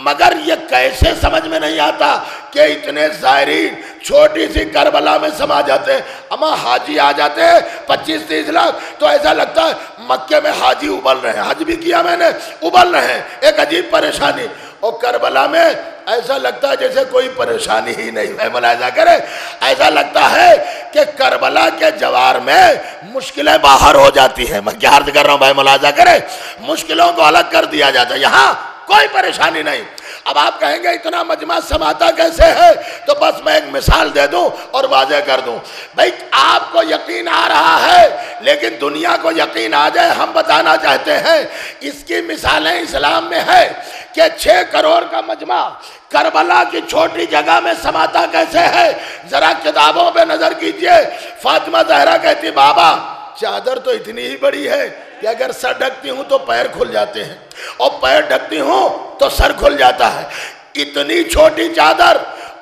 مگر یہ کیسے سمجھ میں نہیں آتا کہ اتنے زائرین چھوٹی سی کربلا میں سما جاتے ہیں. اما حاجی آ جاتے ہیں 25-30 لاکھ تو ایسا لگتا ہے مکے میں حاجی ابل رہے ہیں. حج بھی کیا میں نے، ابل رہے ہیں. ایک عجیب پریشانی. اور کربلا میں ایسا لگتا ہے جیسے کوئی پریشانی ہی نہیں ہے. ملاحظہ کریں، ایسا لگتا ہے کہ کربلا کے جوار میں مشکلیں باہر ہو جاتی ہیں. میں کیا عرض کر رہا ہوں بھائی؟ ملاحظہ کریں، مشکلوں کو الگ کر دیا جاتا ہے، یہاں کوئی پریشانی نہیں. اب آپ کہیں گے اتنا مجمع سماتا کیسے ہے؟ تو بس میں ایک مثال دے دوں اور واضح کر دوں. بھائی آپ کو یقین آ رہا ہے لیکن دنیا کو یقین آ جائے، ہم بتانا چاہتے ہیں. اس کی مثالیں اسلام میں ہے. کہ 6 کروڑ کا مجمع کربلا کی چھوٹی جگہ میں سماتا کیسے ہے؟ ذرا کتابوں پہ نظر کیجئے۔ فاطمہ زہرا کہتی بابا چادر تو اتنی ہی بڑی ہے کہ اگر سر ڈھکتی ہوں تو پیر کھل جاتے ہیں اور پیر ڈھکتی ہوں تو سر کھل جاتا ہے۔ اتنی چھوٹی چادر،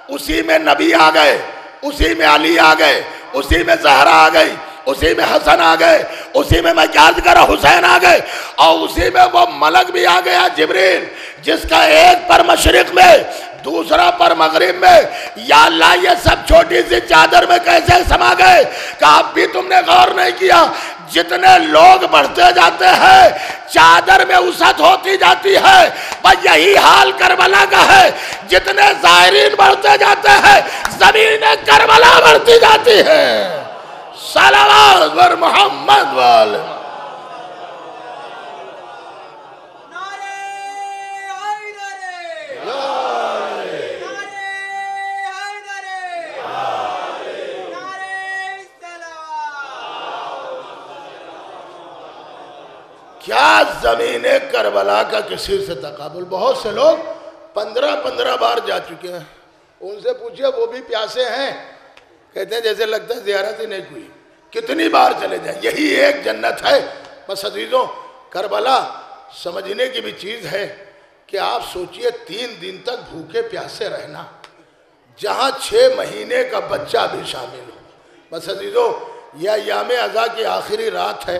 اسی میں نبی آ گئے، اسی میں علی آ گئے، اسی میں زہرا آ گئی، اسی میں حسن آ گئے، اسی میں عرض کرا حسین آ گئے، اور اسی میں وہ ملک بھی آ گیا جبریل، جس کا ایک پر مشرق میں دوسرا پر مغرب میں۔ یا اللہ یہ سب چھوٹی سی چادر میں کیسے سما گئے؟ کہ اب بھی تم نے غور نہیں کیا، جتنے لوگ بڑھتے جاتے ہیں چادر میں وسعت ہوتی جاتی ہے۔ بس یہی حال کربلا کا ہے، جتنے زائرین بڑھتے جاتے ہیں زمین کربلا بڑھتی جاتی ہے۔ صلوات بر محمد والے کیا زمین کربلا کا کسی سے تقابل؟ بہت سے لوگ 15 بار جا چکے ہیں، ان سے پوچھئے وہ بھی پیاسے ہیں، کہتے ہیں جیسے لگتا ہے زیارت ہی نہیں ہوئی۔ کتنی بار چلے جائیں، یہی ایک جنت ہے۔ بس عزیزوں کربلا سمجھنے کی بھی چیز ہے کہ آپ سوچئے 3 دن تک بھوکے پیاسے رہنا، جہاں 6 مہینے کا بچہ بھی شامل ہو۔ بس عزیزوں یہ ایام عزا کی آخری رات ہے،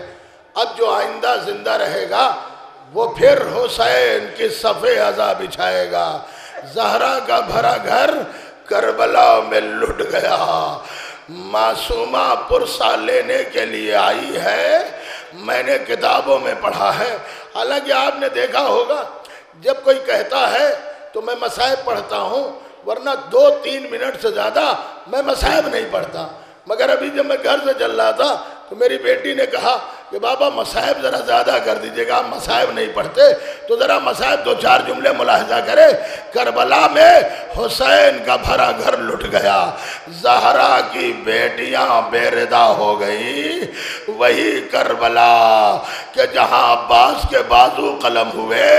اب جو آئندہ زندہ رہے گا وہ پھر حسین کی صف عزا بچھائے گا۔ زہرا کا بھرا گھر کربلا میں لٹ گیا، معصومہ پرسہ لینے کے لیے آئی ہے، میں نے کتابوں میں پڑھا ہے۔ حالانکہ آپ نے دیکھا ہوگا جب کوئی کہتا ہے تو میں مصائب پڑھتا ہوں، ورنہ 2-3 منٹ سے زیادہ میں مصائب نہیں پڑھتا۔ مگر ابھی جب میں گھر سے چل رہا تھا تو میری بیٹی نے کہا کہ بابا مصائب ذرا زیادہ کر دیجئے گا، آپ مصائب نہیں پڑھتے تو ذرا مصائب 2-4 جملے ملاحظہ کرے۔ کربلا میں حسین کا بھرا گھر لٹ گیا، زہرا کی بیٹیاں بے ردا ہو گئیں۔ وہی کربلا کہ جہاں عباس کے بازو قلم ہوئے،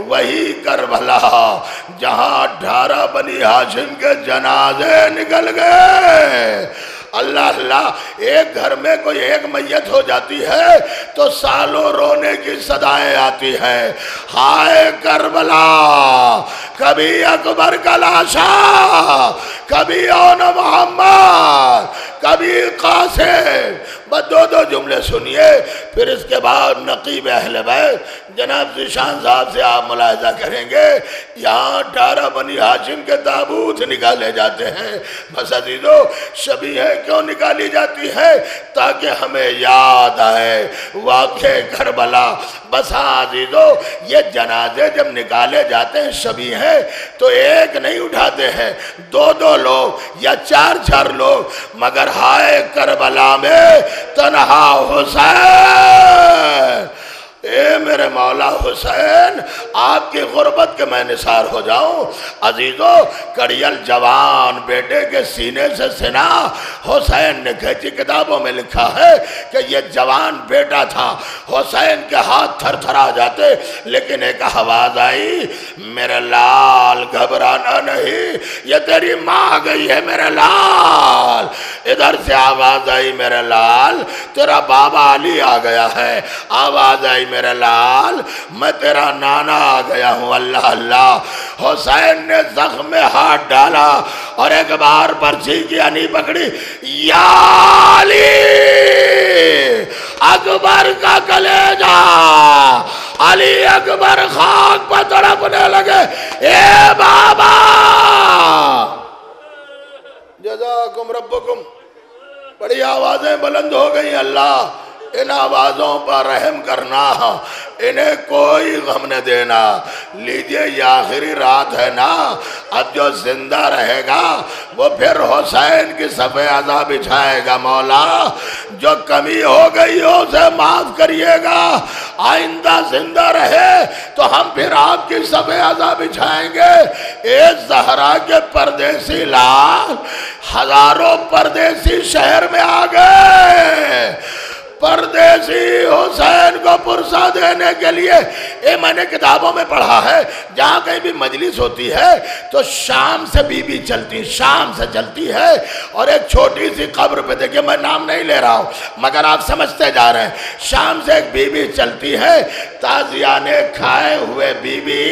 وہی کربلا جہاں 18 بنی ہاشم کے جنازے نکل گئے۔ اللہ اللہ، ایک گھر میں کوئی ایک میت ہو جاتی ہے تو سالوں رونے کی صدائیں آتی ہیں۔ ہائے کربلا، کبھی اکبر کا لاشا، کبھی اون محمد، کبھی قاسم، بس 2 جملے سنیے، پھر اس کے بعد نقیب اہل بیت جناب ذیشان صاحب سے آپ ملاحظہ کریں گے، یہاں 18 بنی ہاشم کے تابوت نکالے جاتے ہیں۔ بس عزیزو شبیہ کیوں نکالی جاتی ہے؟ تاکہ ہمیں یاد آئے واقع کربلا۔ بس ہاں عزیزو یہ جنازے جب نکالے جاتے ہیں شبیہ تو ایک نہیں اٹھاتے ہیں، 2 لوگ یا 4 لوگ، مگر ہائے کربلا میں تنہا حسین، اے میرے مولا حسین، آپ کی غربت کے میں نثار ہو جاؤں۔ عزیزو کڑیل جوان بیٹے کے سینے سے سنا حسین نے کھینچی، کتابوں میں لکھا ہے کہ یہ جوان بیٹا تھا، حسین کے ہاتھ تھر تھرا جاتے، لیکن ایک آواز آئی، میرے لال گھبرانا نہیں، یہ تیری ماں آ گئی ہے میرے لال۔ ادھر سے آواز آئی، میرے لال تیرا بابا علی آ گیا ہے۔ آواز آئی، میرے لال میں تیرا نانا آ گیا ہوں۔ اللہ اللہ، حسین نے زخم میں ہاتھ ڈالا اور ایک بار پرچھی کی انی پکڑی، یا علی اکبر کا کلیجہ۔ علی اکبر خاک پر تڑپنے لگے، اے بابا جزاکم ربکم۔ بڑی آوازیں بلند ہو گئی، اللہ ان آوازوں پر رحم کرنا، انہیں کوئی غم نہ دینا۔ لیجئے یہ آخری رات ہے نا، اب جو زندہ رہے گا وہ پھر حسین کی صف عزا بچھائے گا۔ مولا جو کمی ہو گئی ہو اسے معاف کریے گا، آئندہ زندہ رہے تو ہم پھر آپ کی صف عزا بچھائیں گے۔ اے زہرا کے پردیسی لال، ہزاروں پردیسی شہر میں آ گئے، پردیسی حسین کو پرسہ دینے کے لیے میں نے کتابوں میں پڑھا ہے جہاں کہیں بھی مجلس ہوتی ہے تو شام سے بی بی چلتی، شام سے چلتی ہے، اور ایک چھوٹی سی قبر پہ دیکھیں، میں نام نہیں لے رہا ہوں مگر آپ سمجھتے جا رہے ہیں، شام سے ایک بی بی چلتی ہے تازیانے کھائے ہوئے بی بی،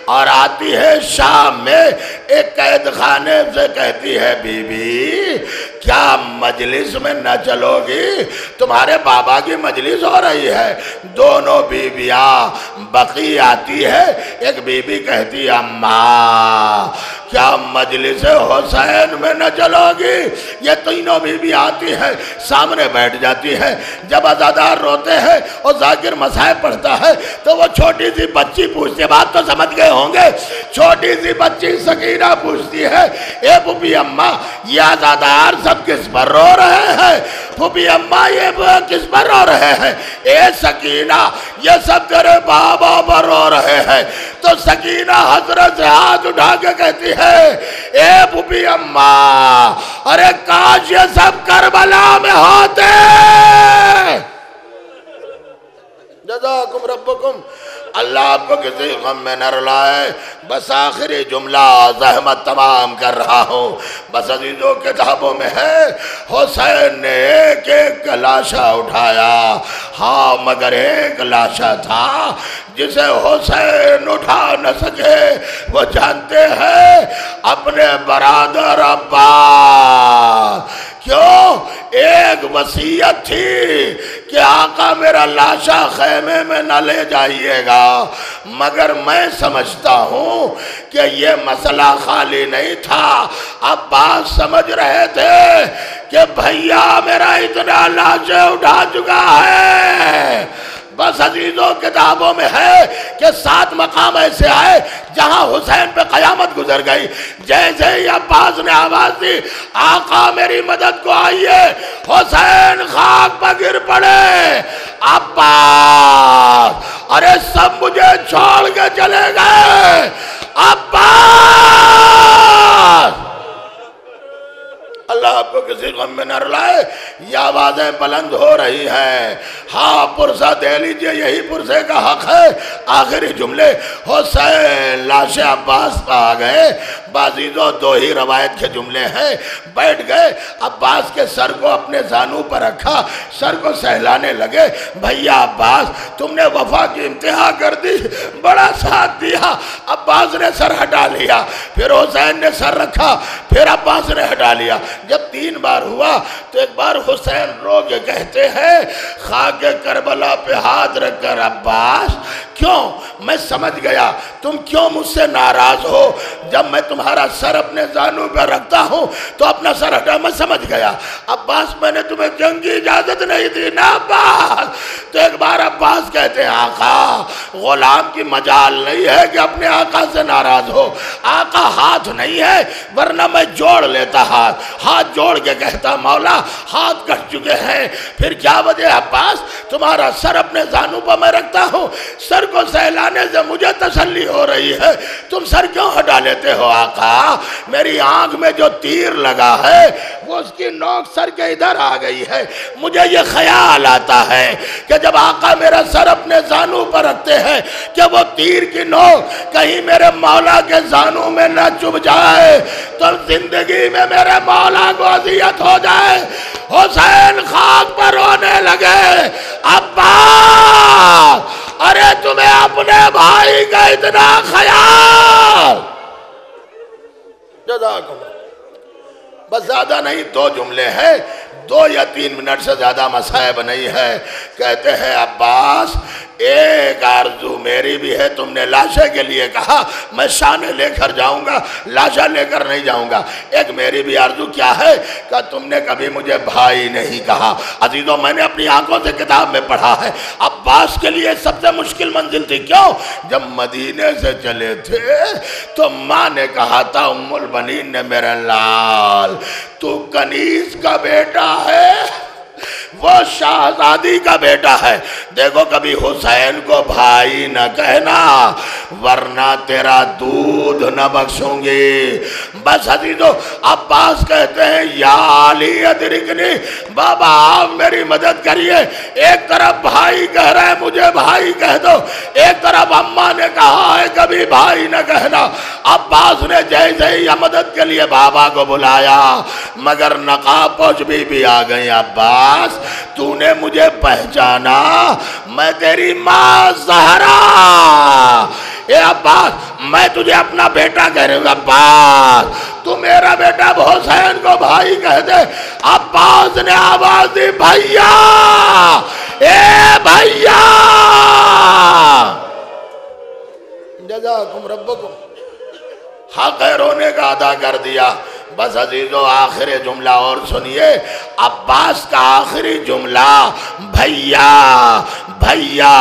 اور آتی ہے شام میں ایک قید خانے سے کہتی ہے بی بی کیا مجلس میں نہ چلو گی؟ تمہارے بابا کی مجلس ہو رہی ہے۔ دونوں بیویاں بقی آتی ہے، ایک بی بی کہتی اماں کیا مجلس حسین میں نہ چلو گی؟ یہ تینوں بی بی آتی ہے، سامنے بیٹھ جاتی ہے۔ جب عزادار روتے ہیں اور ذاکر مصائب پڑھتا ہے تو وہ چھوٹی سی بچی پوچھتی ہے، بات تو سمجھ گئے ہوں گے، چھوٹی سی بچی سکینہ پوچھتی ہے اے پھوپھی اماں یہ عزادار سب کس پر رو رہے ہیں؟ پھوپھی اماں یہ کس پر رو رہے ہیں؟ اے سکینہ یہ سب تیرے بابا پر رو رہے ہیں۔ تو سکینہ حضرت سے ہاتھ اٹھا کے کہتی ہے اے پھوپھی اماں ارے کاش یہ سب کربلا میں ہوتے۔ جزاکم ربکم، اللہ آپ کو کسی غم میں نہ رلائے۔ بس آخری جملہ زحمت تمام کر رہا ہوں، بس عزیزوں کتابوں میں ہے حسین نے ایک ایک لاشا اٹھایا، ہاں مگر ایک لاشا تھا جسے حسین اٹھا نہ سکے، وہ جانتے ہیں اپنے برادر عباس۔ کیوں؟ ایک وصیت تھی کہ آقا میرا لاشا خیمے میں نہ لے جائیے گا، مگر میں سمجھتا ہوں کہ یہ مسئلہ خالی نہیں تھا۔ عباس سمجھ رہے تھے کہ بھیا میرا اتنا لاشے اٹھا چکا ہے۔ بس عزیزوں کتابوں میں ہے کہ 7 مقام ایسے آئے جہاں حسین پہ قیامت گزر گئی۔ جیسے ہی عباس نے آواز دی آقا میری مدد کو آئیے، حسین خاک پر گر پڑے۔ عباس ارے سب مجھے چھوڑ کے چلے گئے۔ عباس اللہ آپ کو کسی غم میں نہ رلائے۔ یہ آوازیں بلند ہو رہی ہیں، ہاں پرسہ دے لیجئے، یہی پرسے کا حق ہے۔ آخری جملے حسین لاش عباس پہ آ گئے۔ بعضیزوں 2 ہی روایت کے جملے ہیں۔ بیٹھ گئے، عباس کے سر کو اپنے زانوں پر رکھا، سر کو سہلانے لگے۔ بھیا عباس تم نے وفا کی انتہا کر دی، بڑا ساتھ دیا۔ عباس نے سر ہٹا لیا، پھر حسین نے سر رکھا، پھر عباس نے ہٹا لیا۔ جب 3 بار ہوا تو ایک بار حسین رو کے کہتے ہیں خاک کربلا پہ ہاتھ رکھ کر عباس کیوں؟ میں سمجھ گیا تم کیوں مجھ سے ناراض ہو۔ جب میں تمہارا سر اپنے زانوں پہ رکھتا ہوں تو اپنا سر ہٹا، میں سمجھ گیا۔ عباس میں نے تمہیں جنگ کی اجازت نہیں دی نا عباس۔ تو ایک بار عباس کہتے ہیں آقا غلام کی مجال نہیں ہے کہ اپنے آقا سے ناراض ہو، آقا ہاتھ نہیں ہے ورنہ میں جوڑ لیتا ہاتھ جوڑ کے کہتا مولا ہاتھ کٹ چکے ہیں۔ پھر کیا وجہ عباس؟ تمہارا سر اپنے زانوں پر میں رکھتا ہوں، سر کو سہلانے سے مجھے تسلی ہو رہی ہے، تم سر کیوں ہٹا لیتے ہو؟ آقا میری آنکھ میں جو تیر لگا ہے وہ اس کی نوک سر کے ادھر آ گئی ہے، مجھے یہ خیال آتا ہے کہ جب آقا میرا سر اپنے زانوں پر رکھتے ہیں کہ وہ تیر کی نوک کہیں میرے مولا کے زانوں میں نہ چبھ جائے تو زندگی میں میرے مولا کو اذیت ہو جائے۔ حسین خاک پر رونے لگے۔ عباس ارے تمہیں اپنے بھائی کا اتنا خیال۔ جزاکم بس زیادہ نہیں، 2 جملے ہیں، 2 یا 3 منٹ سے زیادہ مسائب نہیں ہے۔ کہتے ہیں عباس ایک آرزو میری بھی ہے، تم نے لاشے کے لیے کہا میں شانے لے کر جاؤں گا، لاشا لے کر نہیں جاؤں گا۔ ایک میری بھی آرزو کیا ہے کہ تم نے کبھی مجھے بھائی نہیں کہا۔ عزیزوں میں نے اپنی آنکھوں سے کتاب میں پڑھا ہے عباس کے لیے سب سے مشکل منزل تھی۔ کیوں؟ جب مدینے سے چلے تھے تو ماں نے کہا تھا ام البنین نے میرے لال تو کنیز کا بیٹا ہے، وہ شہزادی کا بیٹا ہے۔ دیکھو کبھی حسین کو بھائی نہ کہنا ورنہ تیرا دودھ نہ بخشوں گی۔ بس عزیزو عباس کہتے ہیں یا علی ادرکنی، بابا آپ میری مدد کریے۔ ایک طرف بھائی کہہ رہے ہیں مجھے بھائی کہہ دو، ایک طرف اماں نے کہا ہے کبھی بھائی نہ کہنا۔ عباس نے جیسے ہی مدد کے لیے بابا کو بلایا مگر نقاب پوش بھی آ گئی۔ عباس تو نے مجھے پہچانا، میں تیری ماں زہرا۔ اے عباس میں تجھے اپنا بیٹا کہہ رہا ہوں، عباس تو میرا بیٹا حسین کو بھائی کہہ دے۔ عباس نے آواز دی بھائیا، اے بھائیا، جزاکم ربکم، حق رونے کا ادا کر دیا۔ بس عزیزو آخر جملہ اور سنیے، عباس کا آخری جملہ بھائیا بھائیا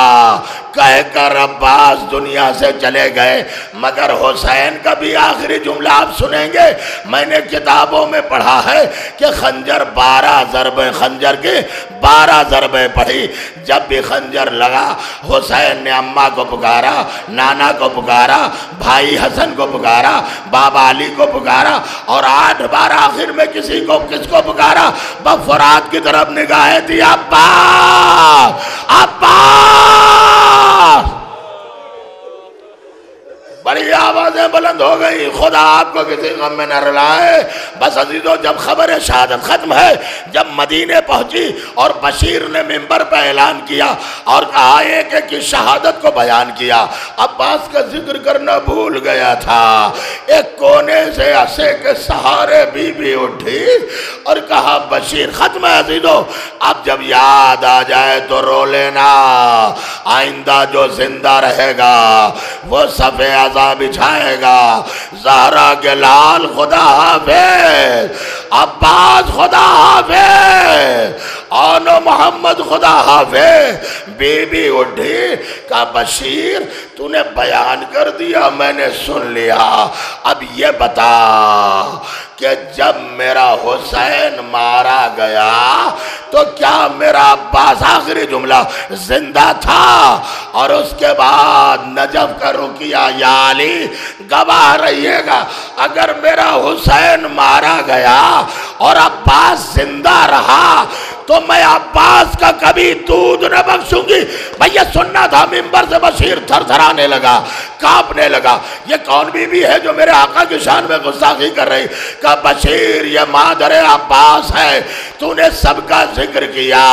کہہ کر عباس دنیا سے چلے گئے۔ مگر حسین کا بھی آخری جملہ آپ سنیں گے۔ میں نے کتابوں میں پڑھا ہے کہ خنجر 12 ضربیں، خنجر کے 12 ضربیں پڑھی۔ جب بھی خنجر لگا حسین نے اماں کو پکارا، نانا کو پکارا، بھائی حسن کو پکارا، بابا علی کو پکارا، اور 8 بار آخر میں کس کو پکارا؟ فرات کی طرف نگاہیں تھی، عباس عباس۔ بڑی آوازیں بلند ہو گئی، خدا آپ کو کسی غم میں نہ رلائے۔ بس عزیزو جب خبر شہادت ختم ہے، جب مدینے پہنچی اور بشیر نے منبر پہ اعلان کیا اور کہا ایک کی شہادت کو بیان کیا، عباس کا ذکر کرنا بھول گیا تھا۔ ایک کونے سے عصے کے سہارے بی اٹھی اور کہا بشیر ختم ہے عزیزو، اب جب یاد آ جائے تو رو لینا، آئندہ جو زندہ رہے گا وہ صفِ عزا بچھائے گا۔ زہرا کے لال خدا حافظ، عباس خدا حافظ، آنو محمد خدا حافظ۔ بی بی اٹھی کہا بشیر تو نے بیان کر دیا، میں نے سن لیا، اب یہ بتا کہ جب میرا حسین مارا گیا تو کیا میرا عباس آخری جملہ زندہ تھا؟ اور اس کے بعد نجف کا رقیہ یا علی گواہ رہیے گا، اگر میرا حسین مارا گیا اور عباس زندہ رہا تو میں عباس کا کبھی دودھ نہ بخشوں گی۔ بھئی یہ سننا تھا۔ منبر سے بشیر تھر تھرانے لگا، کانپنے لگا، یہ کون بی بی ہے جو میرے آقا کی شان میں گستاخی کر رہی؟ کہا بشیر یہ مادر عباس ہے، تو نے سب کا ذکر کیا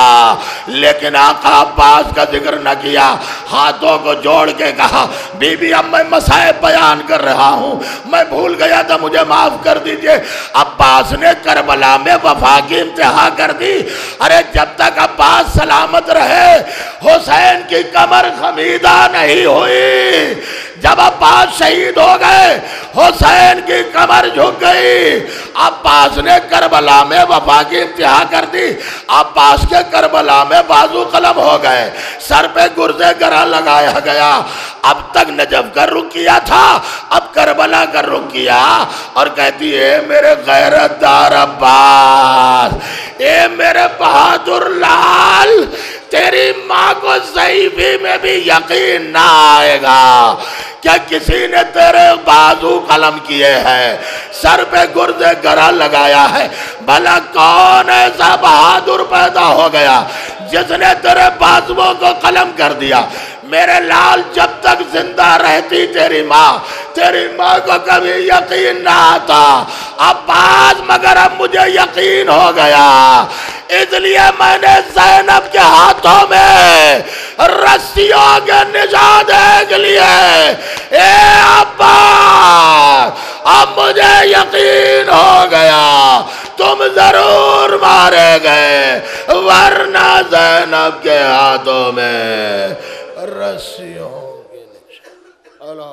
لیکن آقا عباس کا ذکر نہ کیا۔ ہاتھوں کو جوڑ کے کہا بی بی اب میں مصائب بیان کر رہا ہوں، میں بھول گیا تھا، مجھے معاف کر دیجئے۔ عباس نے کربلا میں وفا کی انتہا کر دی۔ ارے جب تک عباس سلامت رہے حسین کی کمر خمیدہ نہیں ہوئی، جب عباس شہید ہو گئے حسین کی کمر جھک گئی۔ عباس نے کربلا میں وفا کی انتہا کر دی۔ عباس کے کربلا میں بازو قلم ہو گئے، سر پہ گرزے گرہ لگایا گیا۔ اب تک نجف کا رقیہ تھا، اب کربلا کا رقیہ، اور کہتی ہے میرے غیرت دار عباس، اے میرے بہادر لال، تیری ماں کو ضعیفی میں بھی یقین نہ آئے گا کیا کسی نے تیرے بازو قلم کیے ہیں، سر پہ گرد گرہ لگایا ہے؟ بھلا کون ایسا بہادر پیدا ہو گیا جس نے تیرے بازووں کو قلم کر دیا؟ میرے لال جب تک زندہ رہتی تیری ماں کو کبھی یقین نہ آتا عباس، مگر اب مجھے یقین ہو گیا، اس لیے میں نے زینب کے ہاتھوں میں رسیوں کے نشان دیکھ لیے۔ اے عباس اب مجھے یقین ہو گیا تم ضرور مارے گئے، ورنہ زینب کے ہاتھوں میں رسیوں کے نشان۔ اللہ